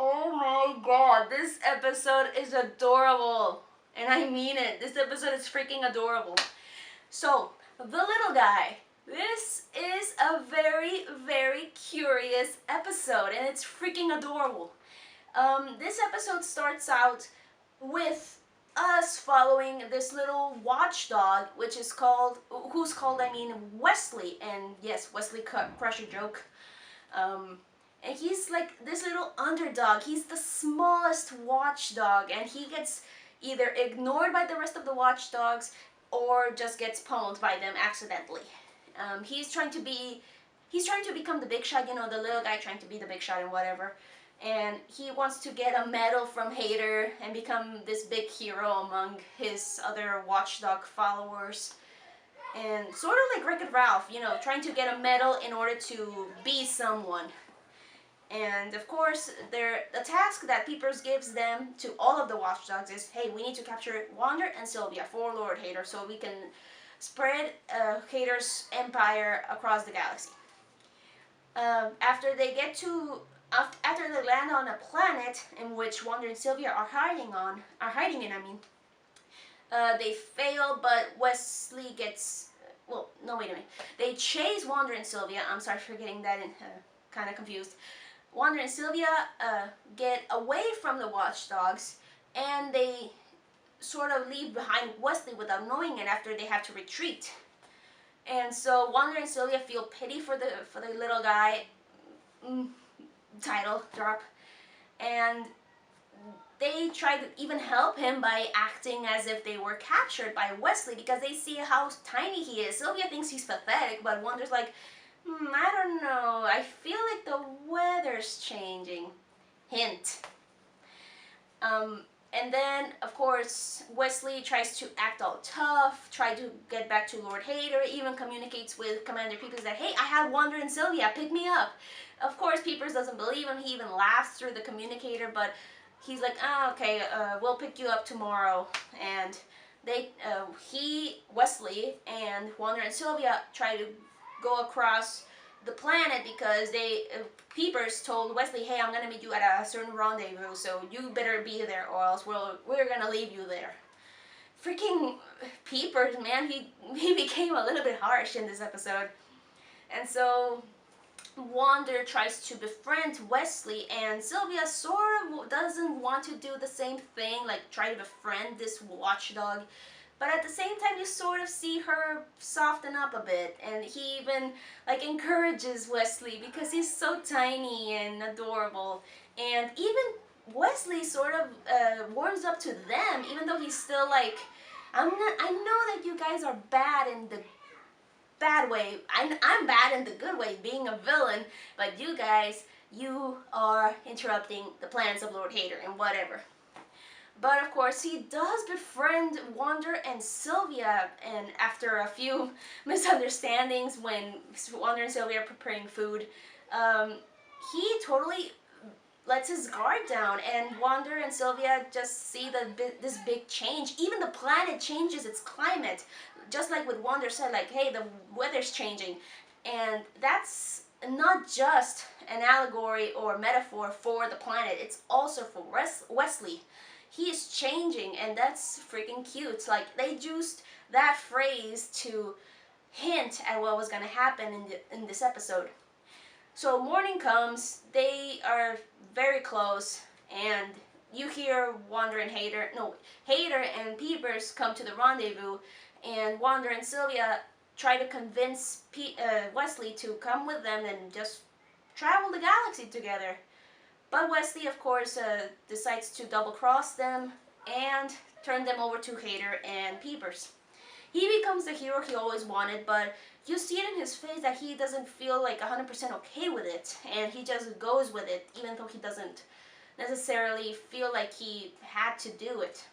Oh my god, this episode is adorable. And I mean it. This episode is freaking adorable. So, the little guy. This is a very, very curious episode, and it's freaking adorable. This episode starts out with us following this little watchdog, who's called, Westley, and yes, Westley Crusher joke. And he's like this little underdog. He's the smallest watchdog, and he gets either ignored by the rest of the watchdogs or just gets pummeled by them accidentally. He's trying to become the big shot, the little guy trying to be the big shot and whatever. And he wants to get a medal from Hater and become this big hero among his other watchdog followers. And sort of like Wreck-It Ralph, trying to get a medal in order to be someone. And of course, the task that Peepers gives them to all of the watchdogs is, hey, we need to capture Yonder and Sylvia for Lord Hater so we can spread Hater's empire across the galaxy. After they land on a planet in which Yonder and Sylvia are hiding in, they fail, but Westley gets. Well, no, wait a minute. They chase Yonder and Sylvia. I'm sorry for getting that kind of confused. Yonder and Sylvia get away from the watchdogs, and they sort of leave behind Westley without knowing it after they have to retreat. And so Yonder and Sylvia feel pity for the little guy. Title drop. And they try to even help him by acting as if they were captured by Westley because they see how tiny he is. Sylvia thinks he's pathetic, but Wonder's like, I don't know. I feel like the weather's changing. Hint. And then, of course, Westley tries to act all tough, try to get back to Lord Hater, even communicates with Commander Peepers that, hey, I have Wonder and Sylvia, pick me up. Of course, Peepers doesn't believe him. He even laughs through the communicator, but he's like, okay, we'll pick you up tomorrow. And Westley, and Wonder and Sylvia try to go across the planet because Peepers told Westley, hey, I'm gonna meet you at a certain rendezvous, so you better be there or else we're gonna leave you there. Freaking Peepers, man, he became a little bit harsh in this episode. And so Wonder tries to befriend Westley, and Sylvia sort of doesn't want to do the same thing, like try to befriend this watchdog. But at the same time, you sort of see her soften up a bit, and he even encourages Westley because he's so tiny and adorable. And even Westley sort of warms up to them, even though he's still like, I know that you guys are bad in the bad way. I'm bad in the good way, being a villain, but you are interrupting the plans of Lord Hater and whatever. But of course, he does befriend Wonder and Sylvia, and after a few misunderstandings when Wonder and Sylvia are preparing food, he totally lets his guard down, and Wonder and Sylvia just see this big change. Even the planet changes its climate, just like what Wonder said, like, hey, the weather's changing. And that's not just an allegory or metaphor for the planet, it's also for Westley. He is changing, and that's freaking cute. Like, they used that phrase to hint at what was going to happen in this episode. So morning comes, they are very close, and you hear Hater and Peepers come to the rendezvous, and Wonder and Sylvia try to convince Westley to come with them and just travel the galaxy together. But Westley, of course, decides to double-cross them and turn them over to Hater and Peepers. He becomes the hero he always wanted, but you see it in his face that he doesn't feel like 100% okay with it, and he just goes with it, even though he doesn't necessarily feel like he had to do it.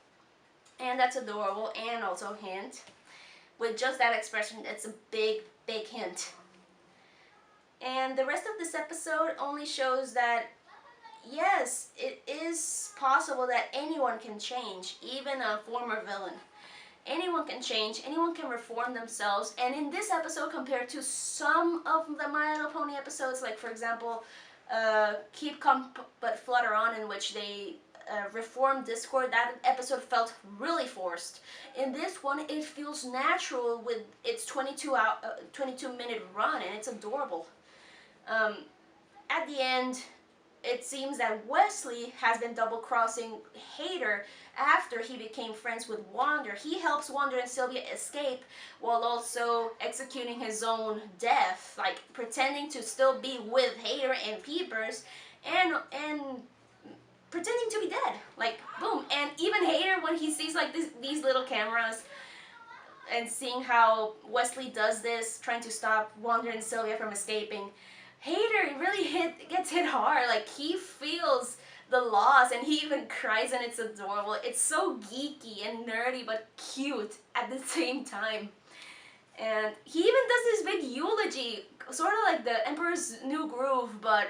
And that's adorable, and also a hint. With just that expression, it's a big, big hint. And the rest of this episode only shows that yes, it is possible that anyone can change, even a former villain. Anyone can change, anyone can reform themselves, and in this episode compared to some of the My Little Pony episodes, like for example, Keep Calm But Flutter On, in which they reform Discord. That episode felt really forced. In this one, it feels natural with its 22-minute run, and it's adorable. At the end, it seems that Westley has been double-crossing Hater after he became friends with Wander. He helps Wander and Sylvia escape while also executing his own death, like pretending to still be with Hater and Peepers, and pretending to be dead. Like, boom. And even Hater, when he sees like these little cameras and seeing how Westley does this, trying to stop Wander and Sylvia from escaping, Hater really gets hit hard. Like, he feels the loss and he even cries, and it's adorable. It's so geeky and nerdy but cute at the same time. And he even does this big eulogy, sort of like the Emperor's New Groove, but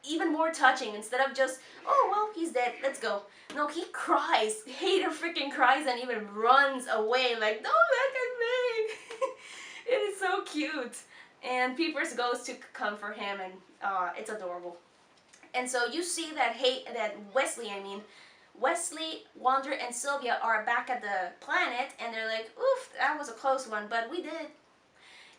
even more touching. Instead of just, oh, well, he's dead, let's go. No, he cries. Hater freaking cries and even runs away like, don't look at me. It is so cute. And Peepers goes to comfort him, and it's adorable. And so you see that Westley, Wander, and Sylvia are back at the planet, and they're like, oof, that was a close one, but we did.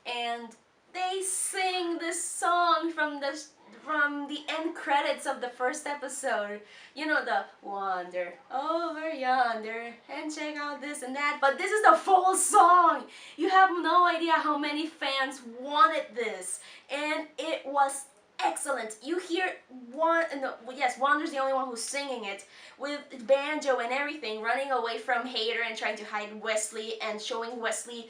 And they sing this song from the end credits of the first episode. You know, the Wander over yonder and check out this and that. But this is the full song. You have no idea how many fans wanted this, and it was excellent. You hear Wander's the only one who's singing it, with banjo and everything, running away from Hater and trying to hide Westley, and showing Westley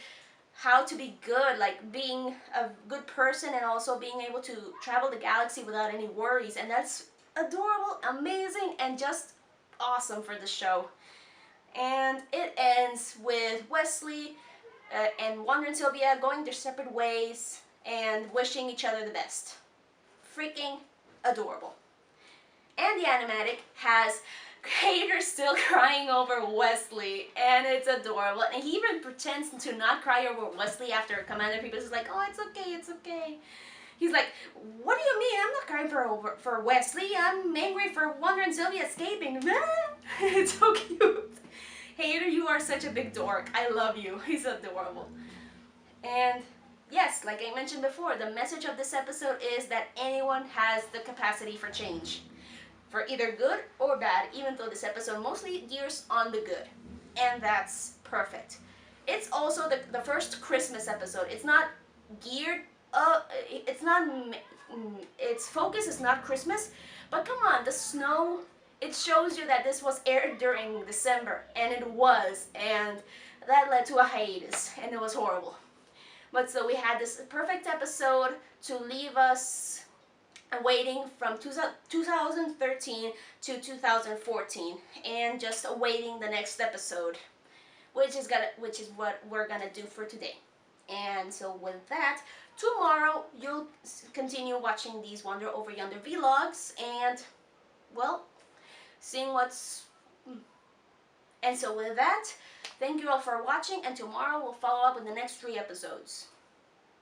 how to be good, like being a good person and also being able to travel the galaxy without any worries. And that's adorable, amazing, and just awesome for the show. And it ends with Westley and Wander and Sylvia going their separate ways and wishing each other the best. Freaking adorable. And the animatic has Hater still crying over Westley, and it's adorable. And he even pretends to not cry over Westley after Commander Peepers is like, oh, it's okay, it's okay. He's like, what do you mean? I'm not crying for Westley. I'm angry for Wander and Sylvia escaping. It's so cute. Hater, you are such a big dork. I love you. He's adorable. And yes, like I mentioned before, the message of this episode is that anyone has the capacity for change, for either good or bad, even though this episode mostly gears on the good. And that's perfect. It's also the first Christmas episode. It's not geared, its focus is not Christmas, but come on, the snow, it shows you that this was aired during December, and it was, and that led to a hiatus, and it was horrible. But so we had this perfect episode to leave us waiting from 2013 to 2014, and just awaiting the next episode, which is what we're gonna do for today. And so with that, tomorrow you'll continue watching these Wander Over Yonder vlogs, and well, seeing what's. And so with that, thank you all for watching, and tomorrow we'll follow up with the next 3 episodes.